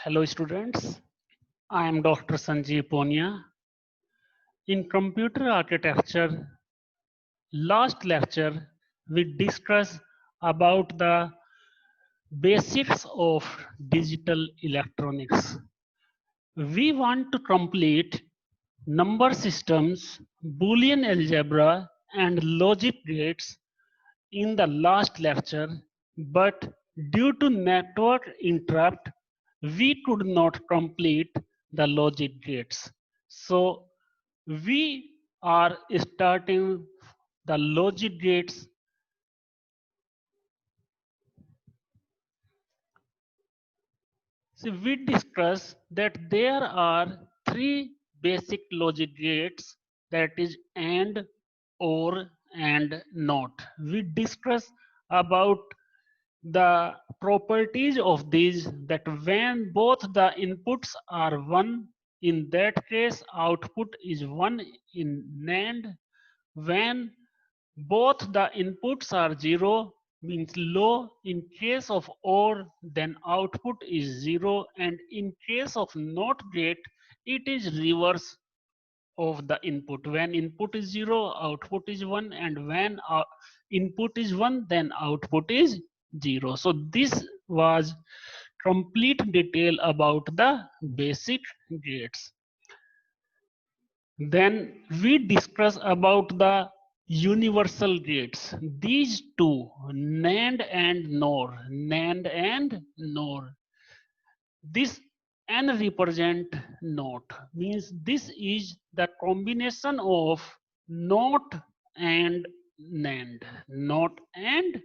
Hello students, I am Dr. Sanjeev Ponia. In computer architecture, last lecture we discussed about the basics of digital electronics. We want to complete number systems, Boolean algebra and logic gates in the last lecture, but due to network interrupt, we could not complete the logic gates. So we are starting the logic gates. So we discuss that there are three basic logic gates, that is AND, OR and NOT. We discuss about the properties of these, that when both the inputs are 1, in that case output is 1 in NAND. When both the inputs are 0 means low. In case of OR, then output is 0, and in case of NOT gate it is reverse of the input. When input is 0, output is 1, and when input is 1, then output is 0. So this was complete detail about the basic gates. Then we discuss about the universal gates. These two, NAND and NOR. NAND and NOR. This N represent NOT, means this is the combination of NOT and NAND. NOT and,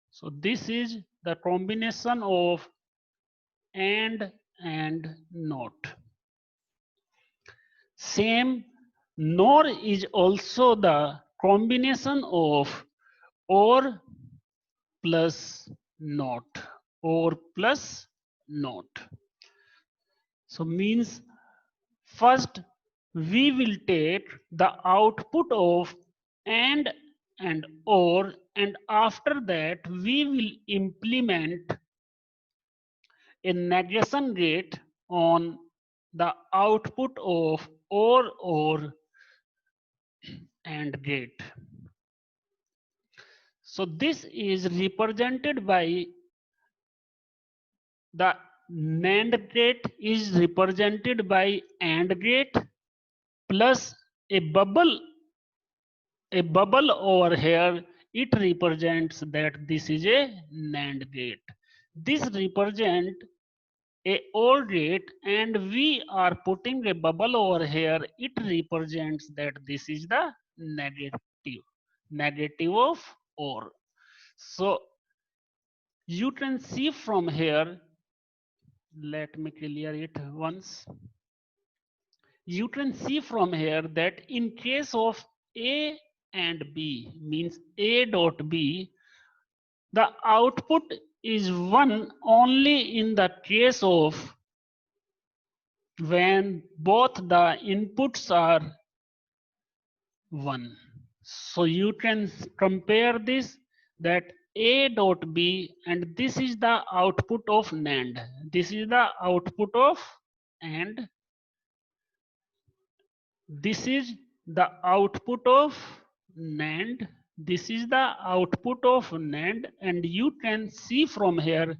so this is the combination of AND and NOT. Same, NOR is also the combination of OR plus NOT. OR plus NOT. So means first we will take the output of AND and OR, and after that we will implement a negation gate on the output of OR AND gate. So this is represented by the NAND gate is represented by AND gate plus a bubble over here. It represents that this is a NAND gate. This represent a OR gate, and we are putting a bubble over here. It represents that this is the negative of OR. So you can see from here, let me clear it once. You can see from here that in case of A and B, means A dot B, the output is 1 only in the case of when both the inputs are 1. So you can compare this, that A dot B, and this is the output of NAND. This is the output of AND. This is the output of NAND. This is the output of NAND, and you can see from here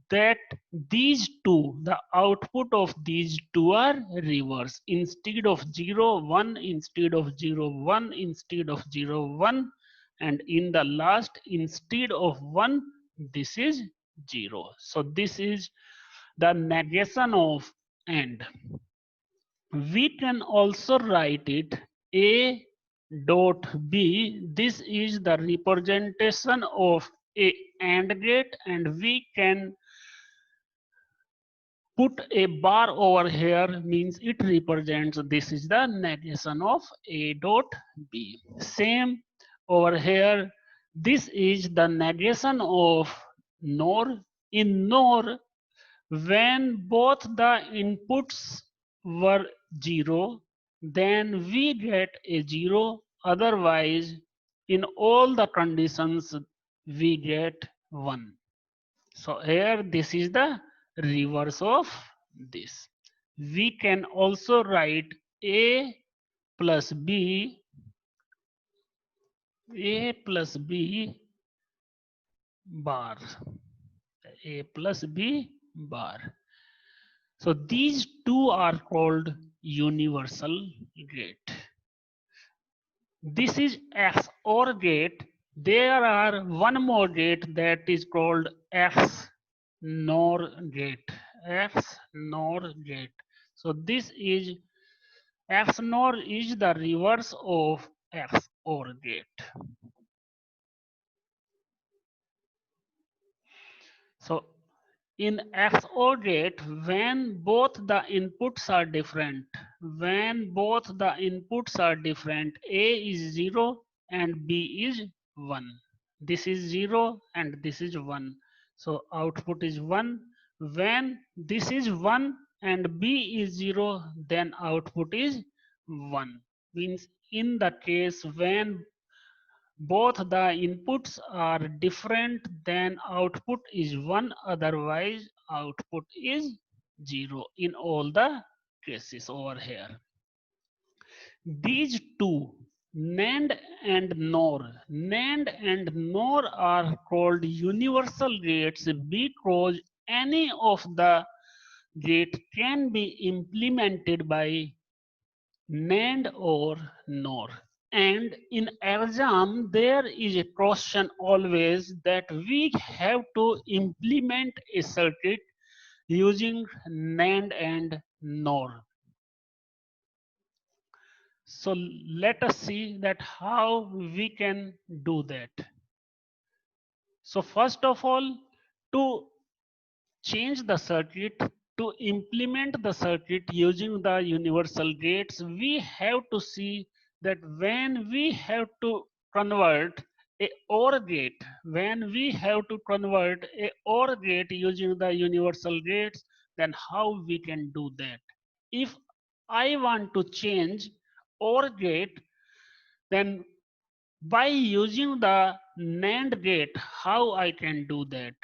that these two, the output of these two are reverse. Instead of 0, 1, instead of 0, 1, instead of 0, 1, and in the last, instead of 1, this is 0. So this is the negation of AND. We can also write it A dot B. This is the representation of a AND gate, and we can put a bar over here, means it represents this is the negation of A dot B. Same over here, this is the negation of NOR. In NOR, when both the inputs were 0, then we get a 0. Otherwise, in all the conditions, we get 1. So here, this is the reverse of this. We can also write A plus B, A plus B bar, A plus B bar. So these two are called universal gate. This is XOR gate. There are one more gate that is called XNOR gate. XNOR gate. So this is XNOR is the reverse of XOR gate. So in XOR gate, when both the inputs are different, A is 0 and B is 1. This is 0 and this is 1. So output is 1. When this is 1 and B is 0, then output is 1. Means in the case when both the inputs are different, then output is 1, otherwise output is 0 in all the cases over here. These two, NAND and NOR are called universal gates because any of the gate can be implemented by NAND or NOR. And in exam, there is a question always that we have to implement a circuit using NAND and NOR. So let us see that how we can do that. So first of all, to change the circuit, to implement the circuit using the universal gates, we have to see that when we have to convert a OR gate, using the universal gates, then how we can do that. If I want to change OR gate, then by using the NAND gate, how I can do that?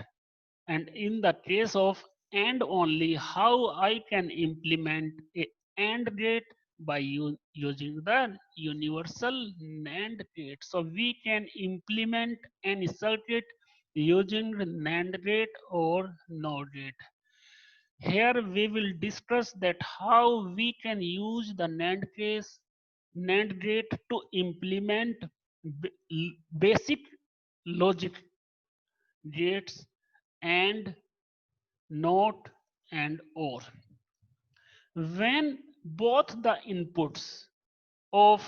And in the case of AND only, how I can implement a AND gate by using the universal NAND gate. So we can implement any circuit using the NAND gate or NOR gate. Here we will discuss that how we can use the NAND gate to implement basic logic gates and NOT and OR. When both the inputs of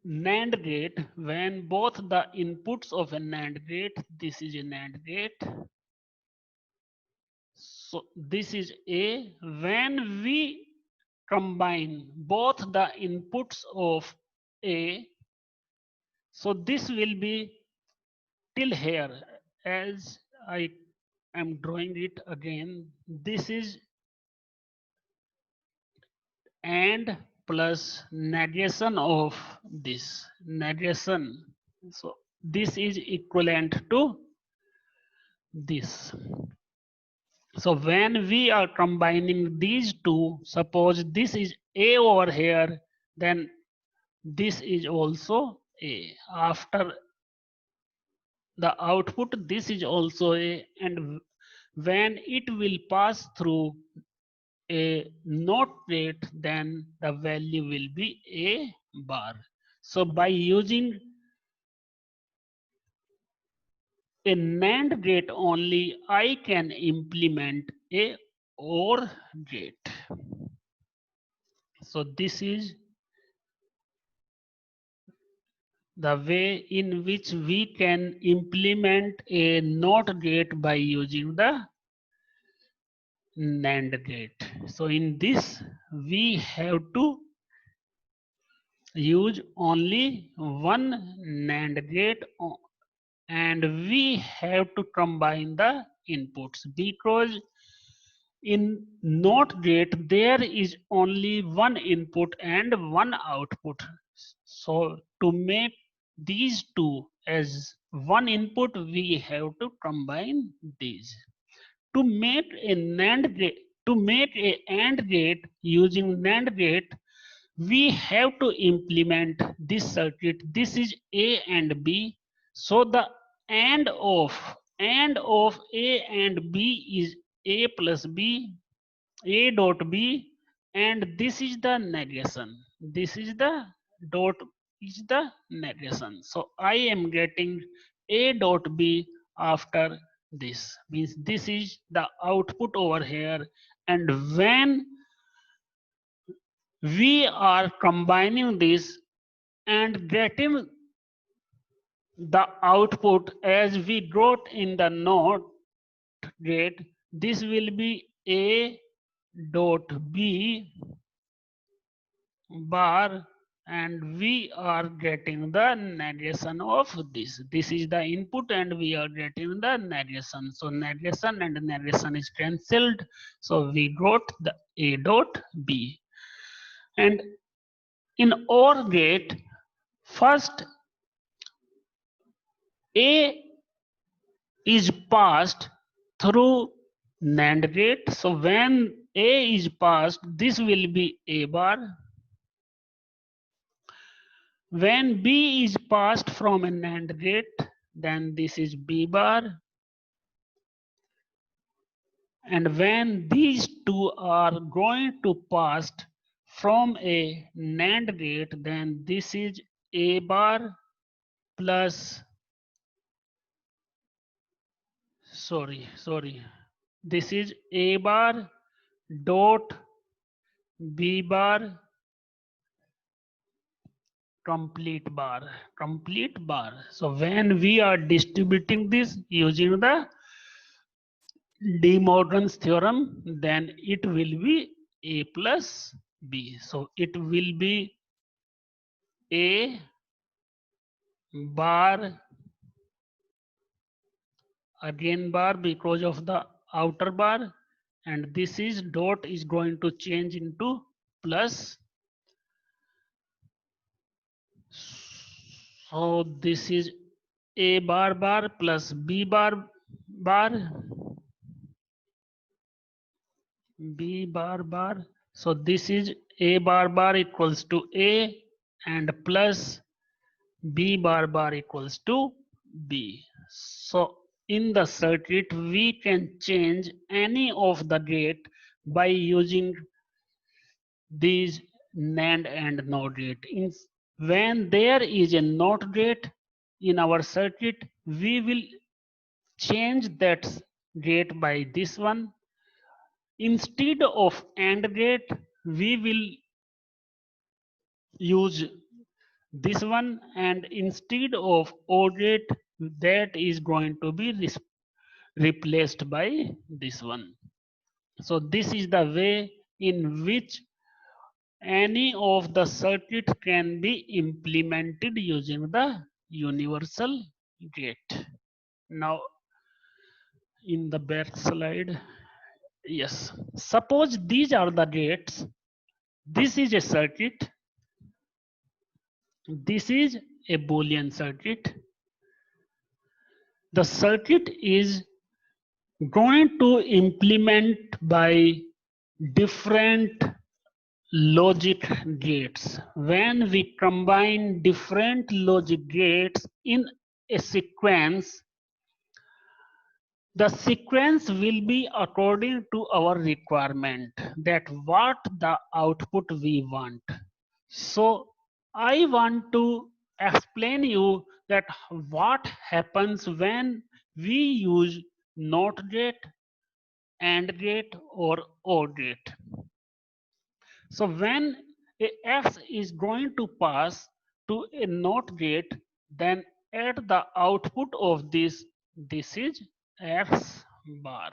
NAND gate, when both the inputs of a NAND gate, this is a NAND gate, so this is A, when we combine both the inputs of A, so this will be till here, as I am drawing it again, this is and plus negation of this negation. So this is equivalent to this. So when we are combining these two, suppose this is A over here, then this is also A. After the output, this is also A, and when it will pass through a NOT gate, then the value will be A bar. So by using a NAND gate only, I can implement a OR gate. So this is the way in which we can implement a NOT gate by using the NAND gate. So in this, we have to use only one NAND gate and we have to combine the inputs because in NOT gate there is only one input and one output. So to make these two as one input, we have to combine these. To make a NAND gate, to make a AND gate using NAND gate, we have to implement this circuit. This is A and B. So the AND of A and B is A plus B, A dot B, and this is the negation. This is the dot is the negation. So I am getting A dot B after this. Means this is the output over here. And when we are combining this and getting the output as we got in the NOT gate, this will be A dot B bar, and we are getting the negation of this. This is the input and we are getting the negation. So negation and negation is cancelled. So we got the A dot B. And in OR gate, first A is passed through NAND gate. So when A is passed, this will be A bar. When B is passed from a NAND gate, then this is B bar. And when these two are going to pass from a NAND gate, then this is A bar plus, sorry, this is A bar dot B bar complete bar. So when we are distributing this using the De Morgan's theorem, then it will be A plus B. So it will be A bar, again bar because of the outer bar, and this is dot is going to change into plus. So this is A bar bar plus B bar bar, B bar bar. So this is A bar bar equals to A and plus B bar bar equals to B. So in the circuit we can change any of the gate by using these NAND and NOT gate. When there is a NOT gate in our circuit, we will change that gate by this one. Instead of AND gate, we will use this one, and instead of OR gate, that is going to be replaced by this one. So this is the way in which any of the circuit can be implemented using the universal gate. Now in the back slide, yes, suppose these are the gates. This is a circuit, this is a Boolean circuit. The circuit is going to implement by different logic gates. When we combine different logic gates in a sequence, the sequence will be according to our requirement, that what the output we want. So I want to explain you that what happens when we use NOT gate, AND gate or OR gate. So when a X is going to pass to a NOT gate, then at the output of this is X bar.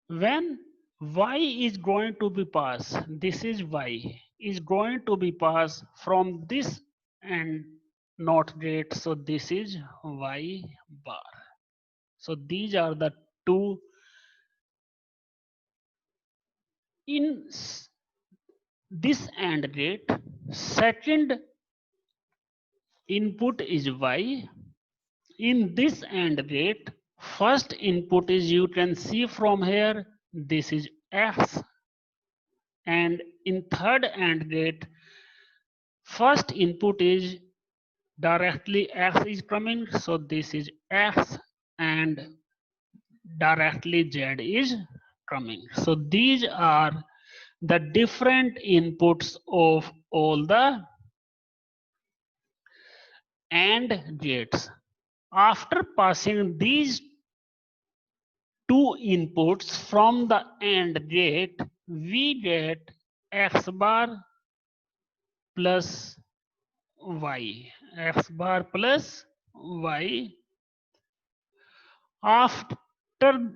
When Y is going to be passed, this is Y, is going to be passed from this and NOT gate, so this is Y bar. So these are the two. In this AND gate, second input is Y. In this AND gate, First input is, you can see from here, this is X, and in third AND gate, first input is directly X is coming, so this is X, and directly Z is coming. So these are the different inputs of all the AND gates. After passing these two inputs from the AND gate, we get X bar plus Y. X bar plus Y. After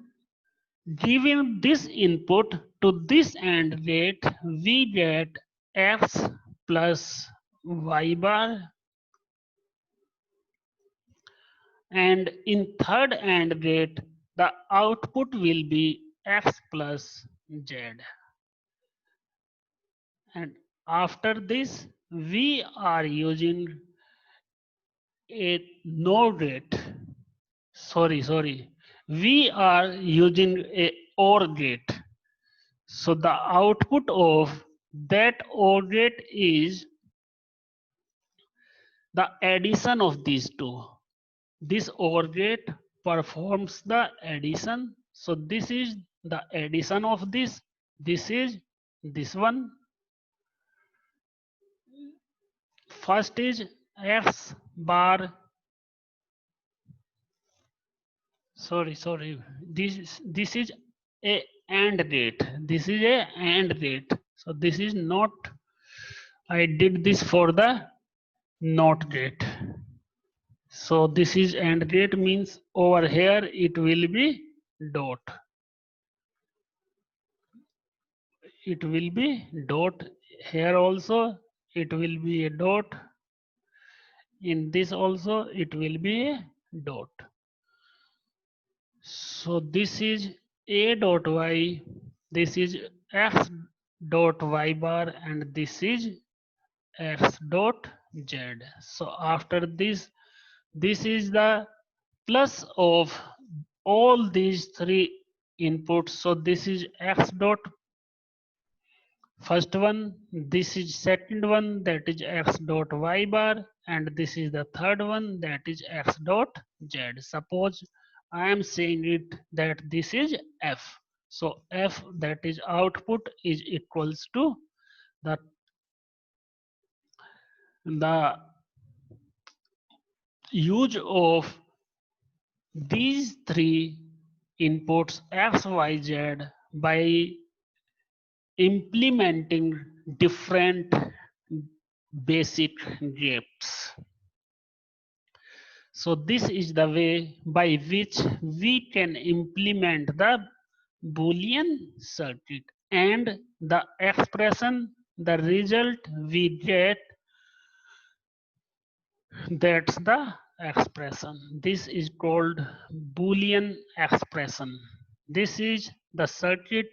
giving this input to this AND gate, we get X plus Y bar, and in third AND gate, the output will be X plus Z. And after this, we are using a NOR gate. Sorry. We are using a OR gate. So the output of that OR gate is the addition of these two. This OR gate performs the addition. So this is the addition of this. This is this one. First is X bar. Sorry. This is a AND gate. This is a AND gate. So this is not. I did this for the NOT gate. So this is AND gate, means over here it will be dot. It will be dot. Here also it will be a dot. In this also it will be a dot. So this is A dot Y, this is X dot Y bar, and this is X dot Z. So after this, this is the plus of all these three inputs. So this is X dot first one, this is second one, that is X dot Y bar, and this is the third one, that is X dot Z. Suppose I am saying it that this is F. So F, that is output, is equals to the use of these three inputs X, Y, Z by implementing different basic gates. So this is the way by which we can implement the Boolean circuit, and the expression, the result we get, that's the expression. This is called Boolean expression. This is the circuit.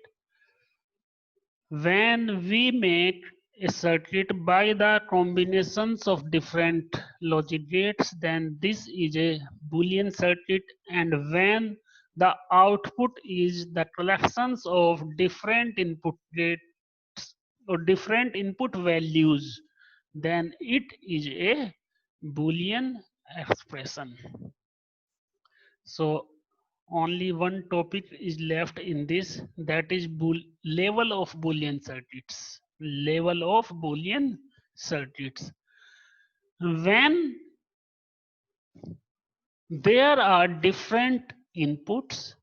When we make a circuit by the combinations of different logic gates, then this is a Boolean circuit, and when the output is the collections of different input gates or different input values, then it is a Boolean expression. So only one topic is left in this, that is level of Boolean circuits. Level of Boolean circuits. When there are different inputs,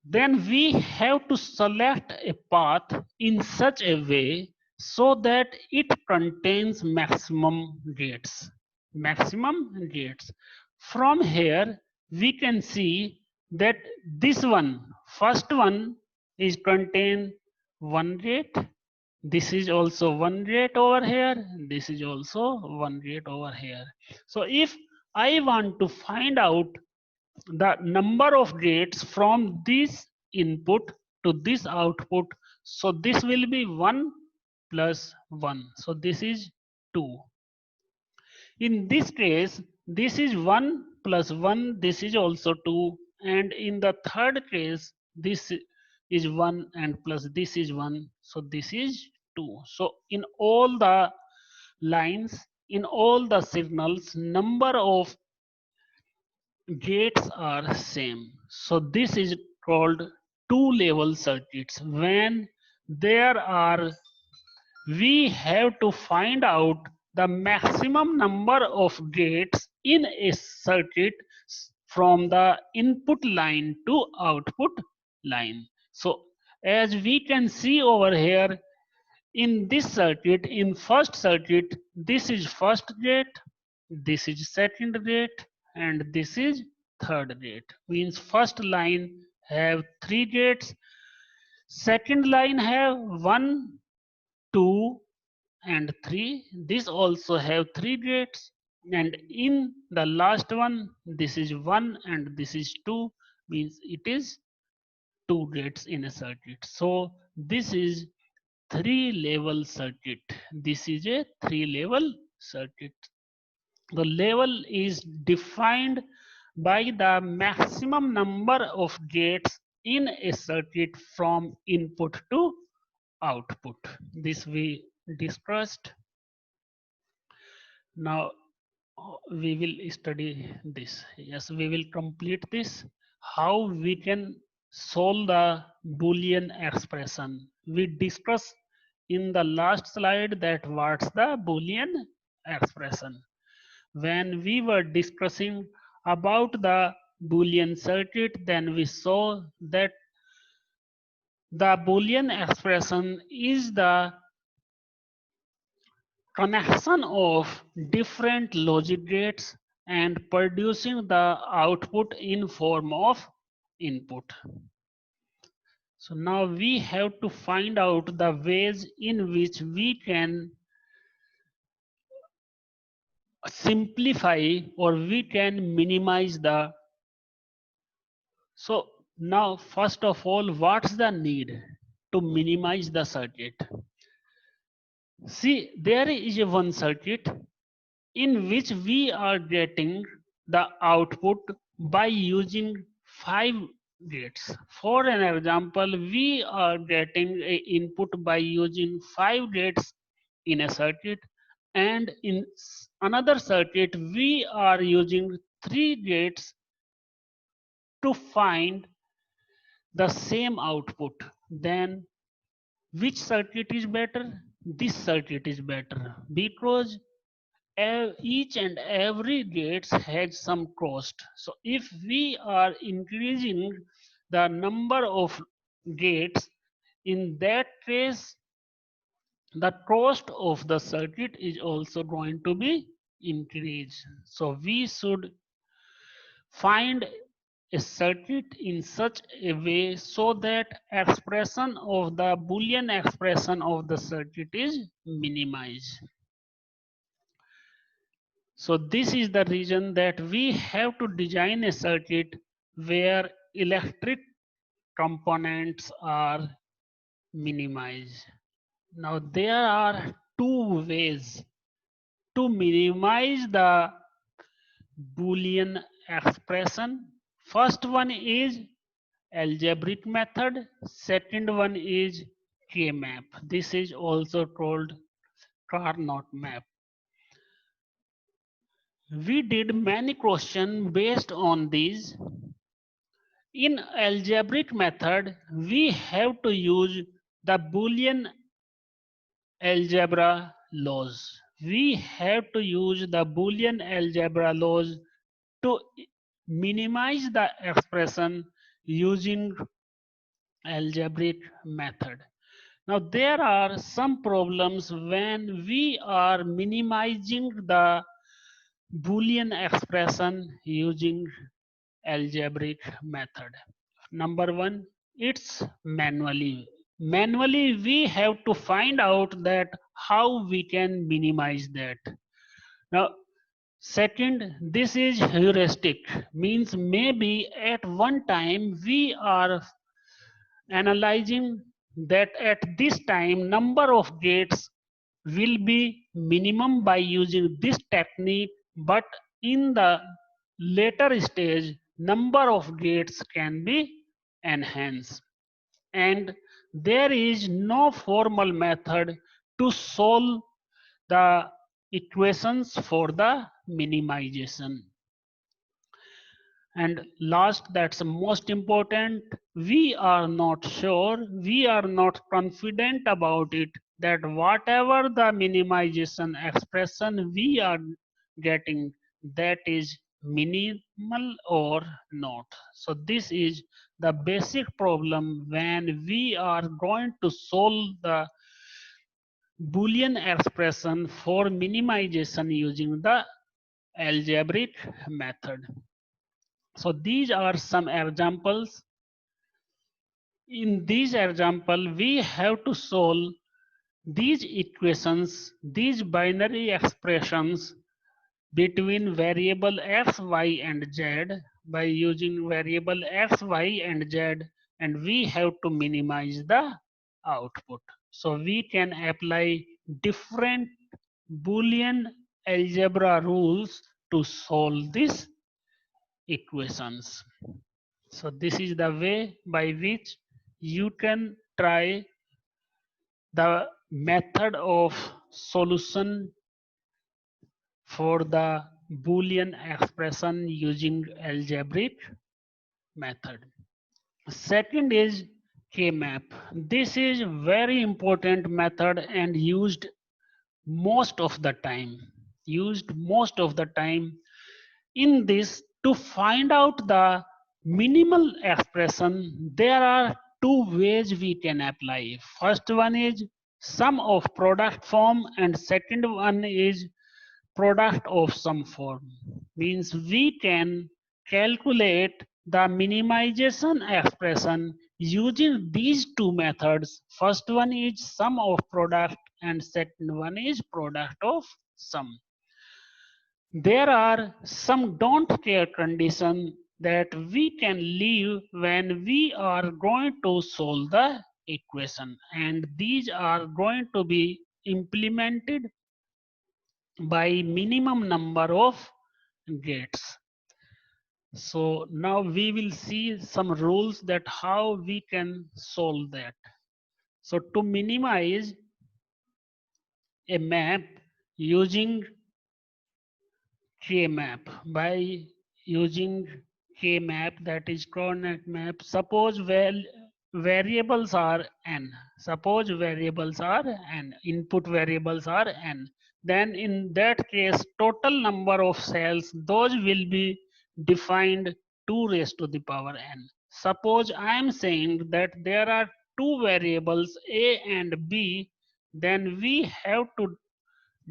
then we have to select a path in such a way so that it contains maximum gates. Maximum gates. From here, we can see that this one, first one, is contain one gate. This is also one gate over here. This is also one gate over here. So if I want to find out the number of gates from this input to this output, so this will be 1 plus 1, so this is 2. In this case, this is 1 plus 1, this is also 2, and in the third case this is 1 and plus this is 1, so this is 2. So in all the lines, in all the signals, number of gates are same. So this is called two level circuits. When there are, we have to find out the maximum number of gates in a circuit from the input line to output line. So as we can see over here, in this circuit, in first circuit, this is first gate, this is second gate, and this is third gate. Means first line have 3 gates, second line have 1, 2, and 3. This also have 3 gates, and in the last one, this is 1 and this is 2, means it is 2 gates in a circuit. So this is 3-level circuit. This is a 3-level circuit. The level is defined by the maximum number of gates in a circuit from input to output. This we discussed. Now we will study this. Yes, we will complete this. How we can solve the Boolean expression. We discussed in the last slide that what's the Boolean expression. When we were discussing about the Boolean circuit, then we saw that the Boolean expression is the connection of different logic gates and producing the output in form of input. So now we have to find out the ways in which we can simplify or we can minimize the. So now first of all, what's the need to minimize the circuit? See, there is a one circuit in which we are getting the output by using 5 gates. For an example, we are getting a input by using 5 gates in a circuit, and in another circuit we are using 3 gates to find the same output. Then which circuit is better? This circuit is better because each and every gates has some cost. So if we are increasing the number of gates, in that case the cost of the circuit is also going to be increased. So we should find a circuit in such a way so that expression of the Boolean expression of the circuit is minimized. So this is the reason that we have to design a circuit where electric components are minimized. Now there are two ways to minimize the Boolean expression. First one is algebraic method. Second one is K-map. This is also called Carnot map. We did many questions based on these. In algebraic method, we have to use the Boolean algebra laws. We have to use the Boolean algebra laws to minimize the expression using algebraic method. Now there are some problems when we are minimizing the Boolean expression using algebraic method. Number one, it's manually. Manually, we have to find out that how we can minimize that. Now, second, this is heuristic, means maybe at one time we are analyzing that at this time number of gates will be minimum by using this technique, but in the later stage, number of gates can be enhanced. And there is no formal method to solve the equations for the minimization. And last, that's most important, we are not sure, we are not confident about it, that whatever the minimization expression we are getting, that is minimal or not. So this is the basic problem when we are going to solve the Boolean expression for minimization using the algebraic method. So these are some examples. In this example, we have to solve these equations, these binary expressions between variable x, y, and z by using variable x, y, and z, and we have to minimize the output. So we can apply different Boolean algebra rules to solve these equations. So this is the way by which you can try the method of solution for the Boolean expression using algebraic method. Second is K-map. This is very important method and used most of the time. Used most of the time in this to find out the minimal expression. There are two ways we can apply. First one is sum of product form and second one is product of sum form. Means we can calculate the minimization expression using these two methods. First one is sum of product and second one is product of sum. There are some don't care conditions that we can leave when we are going to solve the equation, and these are going to be implemented by minimum number of gates. So now we will see some rules that how we can solve that. So to minimize a map using K-map, by using K-map, that is coordinate map, suppose variables are n, suppose variables are n, input variables are n, then in that case total number of cells, those will be defined 2 raised to the power n. Suppose I am saying that there are two variables a and b, then we have to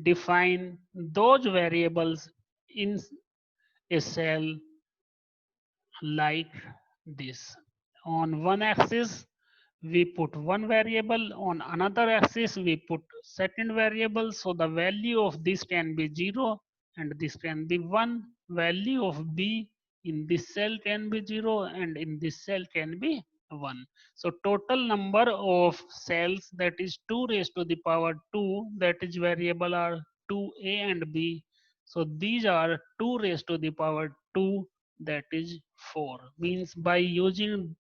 define those variables in a cell like this. On one axis we put one variable, on another axis we put second variable, so the value of this can be 0 and this can be 1. Value of b in this cell can be 0 and in this cell can be 1. So total number of cells, that is 2 raised to the power 2, that is variable are 2a and b. So these are 2 raised to the power 2, that is 4. Means by using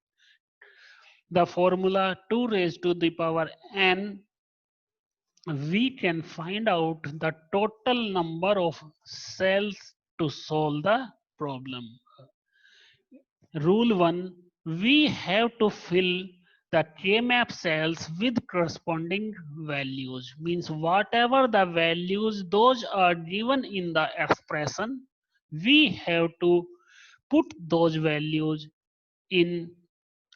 the formula 2 raised to the power n, we can find out the total number of cells to solve the problem. Rule 1, we have to fill the K-map cells with corresponding values. Means whatever the values those are given in the expression, we have to put those values in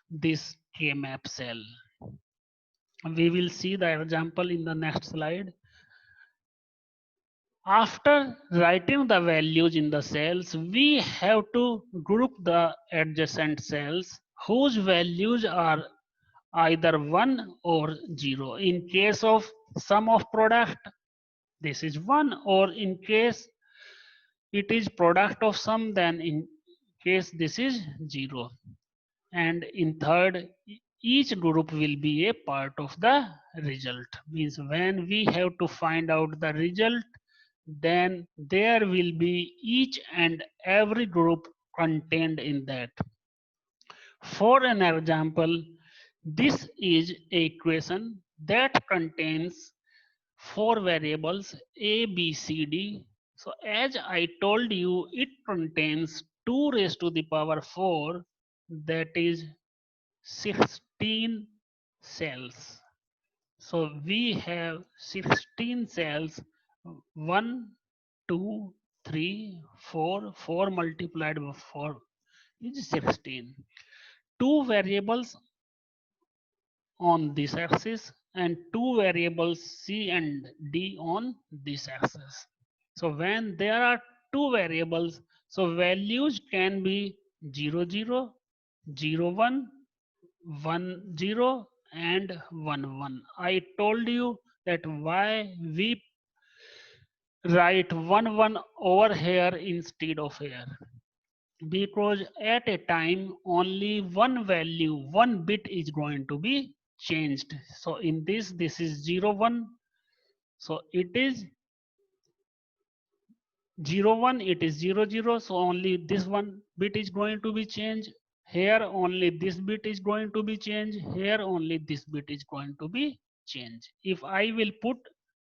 this K-map cell. We will see the example in the next slide. After writing the values in the cells, we have to group the adjacent cells whose values are either 1 or 0. In case of sum of product, this is 1, or in case it is product of sum, then in case this is 0. And in third, each group will be a part of the result. Means when we have to find out the result, then there will be each and every group contained in that. For an example, this is a equation that contains four variables a, b, c, d. So as I told you, it contains 2 raised to the power 4, that is 16 cells. So we have 16 cells, 1, 2, 3, 4, 4 multiplied by 4 is 16. Two variables on this axis and two variables c and d on this axis. So when there are two variables, so values can be 0, 0, 0, 1, 1, 0 and 1, 1. I told you that why we write 1, 1 over here instead of here, because at a time only one value, one bit is going to be changed. So in this is 0, 1, so it is 0, 1, it is 0, 0, so only this one bit is going to be changed. Here only this bit is going to be changed. Here only this bit is going to be changed. If I will put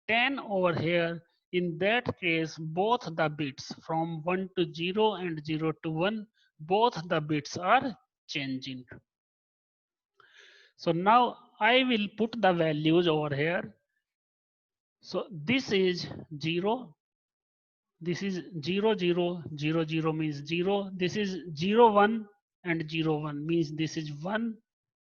10 over here, in that case both the bits from 1 to 0 and 0 to 1, both the bits are changing. So now I will put the values over here. So this is 0, this is 0, 0, 0, 0 means 0, this is 0, 1 and 0, 1 means this is 1,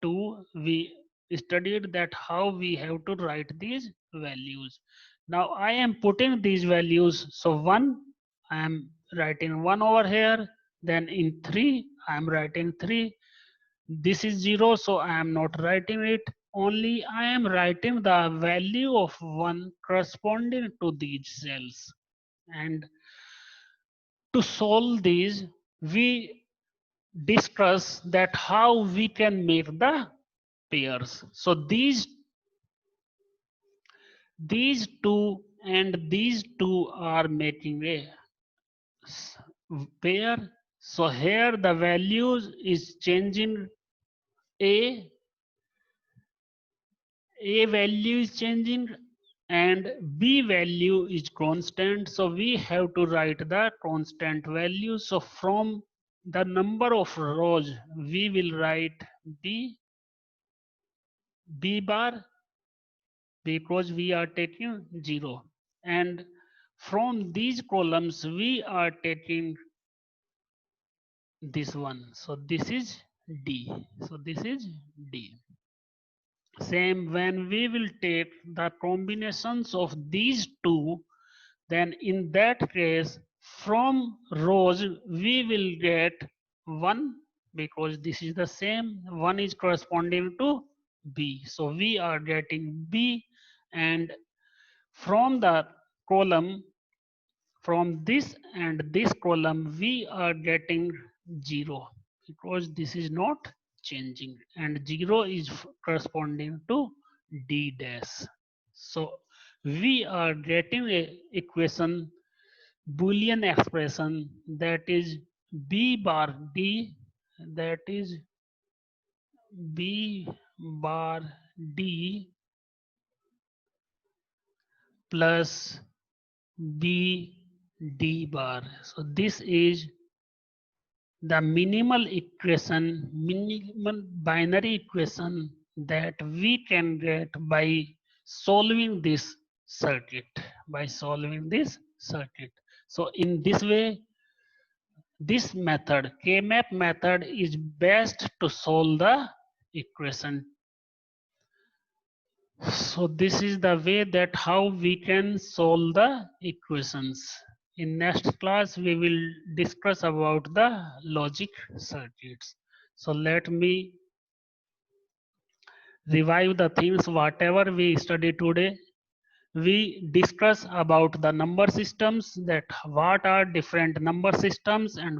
2. We studied that how we have to write these values. Now I am putting these values. So 1, I am writing 1 over here, then in 3 I am writing 3. This is 0, so I am not writing it, only I am writing the value of 1 corresponding to these cells. And to solve these, we discuss that how we can make the pairs. So these two and these two are making a pair. So here the values is changing. A value is changing and b value is constant, so we have to write the constant value. So from the number of rows we will write b bar, because we are taking 0, and from these columns we are taking this one, so this is d, so this is d. Same when we will take the combinations of these two, then in that case from rows we will get 1, because this is the same, 1 is corresponding to b, so we are getting b. And from the column, from this and this column we are getting 0, because this is not changing, and 0 is corresponding to d dash. So we are getting a equation, Boolean expression, that is b bar d, that is b bar d plus b d bar. So this is the minimal equation, minimal binary equation that we can get by solving this circuit, by solving this circuit. So in this way, this method, K-map method, is best to solve the equation. So this is the way that how we can solve the equations. In next class, we will discuss about the logic circuits. So let me revive the themes whatever we studied today. We discuss about the number systems, that what are different number systems and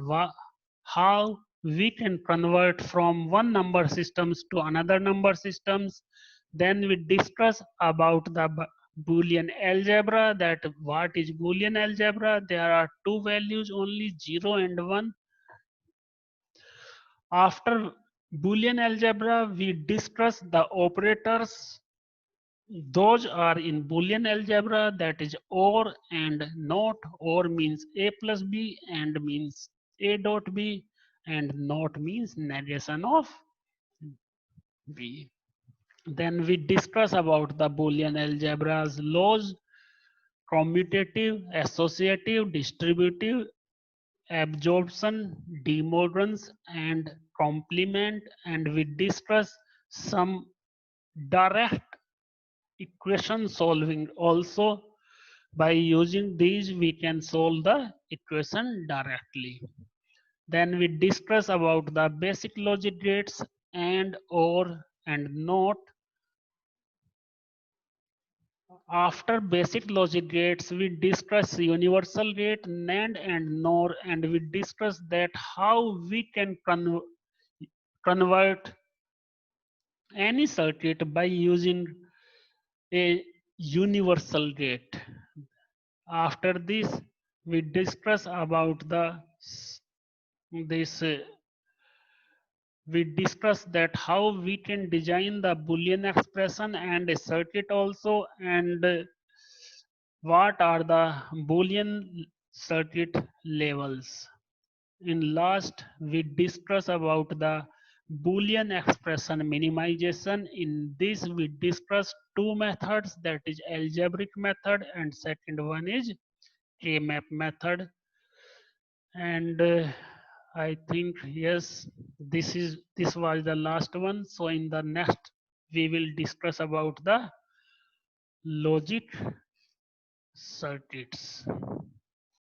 how we can convert from one number systems to another number systems. Then we discuss about the Boolean algebra. That what is Boolean algebra? There are two values only, 0 and 1. After Boolean algebra, we discuss the operators. Those are in Boolean algebra, that is or and not. Or means a plus b and means a dot b, and not means negation of b. Then we discuss about the Boolean algebra's laws: commutative, associative, distributive, absorption, De and complement. And we discuss some direct equation solving also. By using these, we can solve the equation directly. Then we discuss about the basic logic gates and or and not. After basic logic gates, we discuss universal gate, NAND and NOR, and we discuss that how we can convert any circuit by using a universal gate. After this, we discuss about the this we discuss that how we can design the Boolean expression and a circuit also, and what are the Boolean circuit levels. In last, we discuss about the Boolean expression minimization. In this, we discuss two methods, that is algebraic method and second one is K-map method. And I think yes, this was the last one. So in the next, we will discuss about the logic circuits.